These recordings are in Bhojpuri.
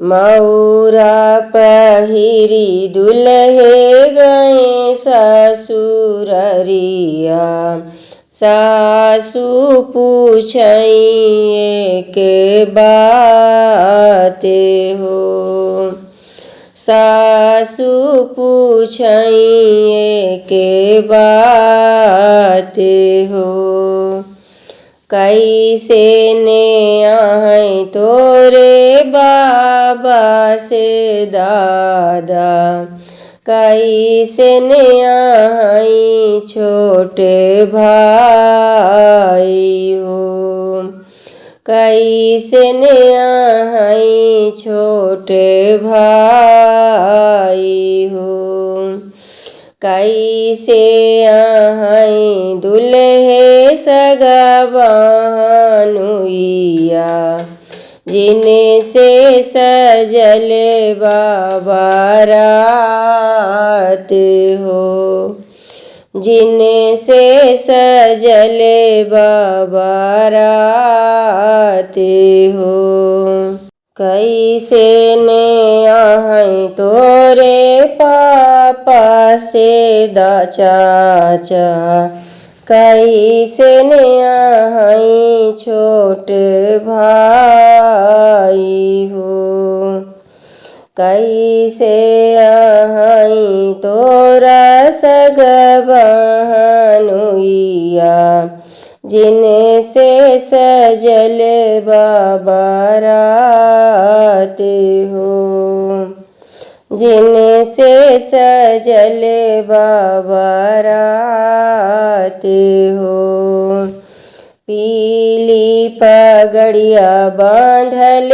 मऊरा पहिरी दुल्हे गए ससुररिया। सासु पूछई के बाते हो। सासु पूछई के बाते हो। कैसे ने आहै तोरे बाबा से दादा। कैसे ने आहै छोटे भाई हो। कैसे ने आहै छोटे भाई हो। कैसे आहै दुल्हे सगवानुइया। जिने से सजल बाबा रात हो। जिने से सजल बाबा रात हो। कैसे ने आहै तोरे पापा से चाचा। कैसे ने आहै छोट भाई हो। कैसे आहै तोरा सगवानुइया। जिने से सजल बाबा रात हो। जिने से सजल बाबा रात हो। पीली पगड़िया बांधल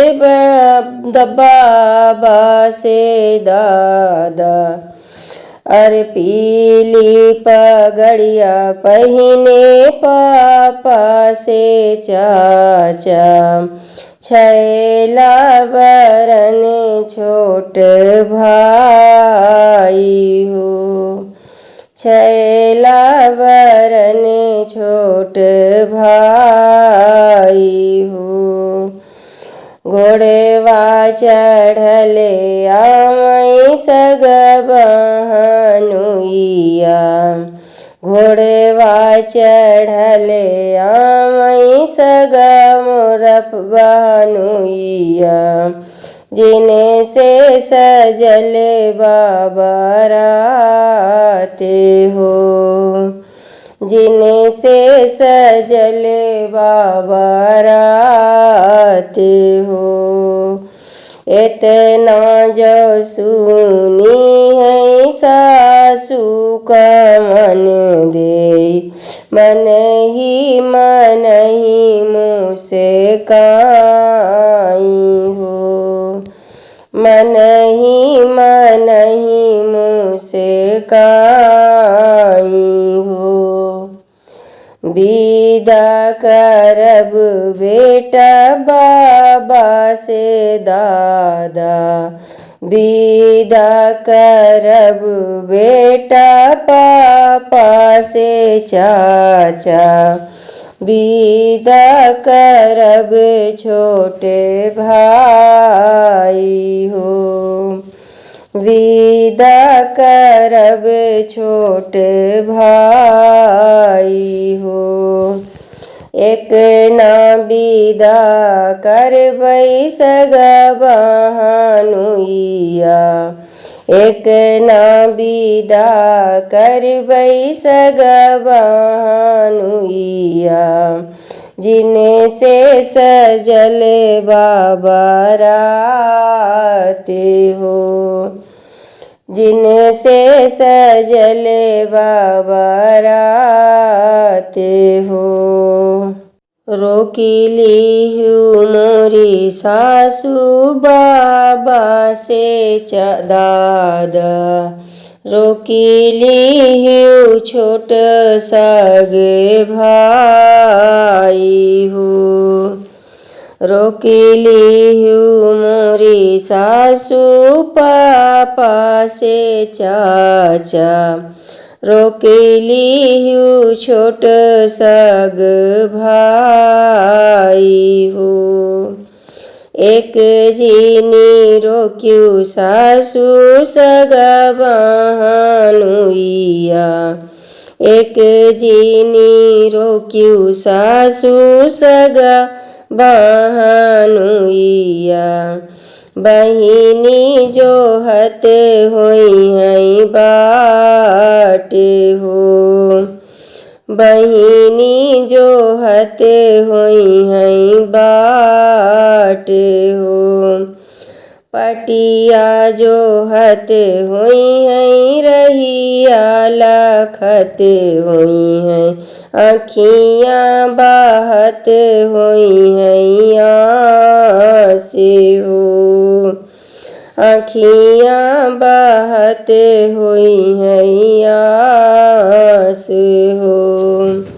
बाबा से दादा। अरे पीली पगड़िया पहिने पापा से चाचा। छैला बरन छोट भाई हो। छैला बरन छोट भाई हो। घोड़वा चढ़ले आवै सगवानुइया। घोड़वा चढ़ले आवै सगवानुइया। जिने से सजल बाबा रात हो। जिने से सजल बाबा रात हो। इतना जो सुनी है सासु का मन दे। मन ही मुँह से काई हो। मन ही मुँह से काई हो। विदा करब बेटा बाबा से दादा। विदा करब बेटा पापा से चाचा। विदा करब छोटे भाई हो। विदा करब छोटे भाई हो। एक ना विदा करबै सगवानुइया। एक ना विदा करबै सगवानुइया। जिने से सजल बाबा रात हो। जिने से सजल बाबा रात हो। रोकी लीहू मोरी सासु बाबा से दादा। रोकी लीहू छोट सगे भाई हो। रोकी लीहू मोरी सासु पापा से चाचा। रोकी लीहू छोट सग भाई हो। एक जीनी रोक्यू सासू सगा बहानुइया। एक जीनी रोक्यू सासू सगा बहानुइया। बहिनी जो हते हुई हैं बाट हो। बहिनी जो हते हुई हैं बाट हो। पटिया जो हते हुई हैं रहिया लखते हुई हैं। अखियाँ बहत हुई हैं आँसे हो। अखियाँ बहत हुई हैं आँसे हो।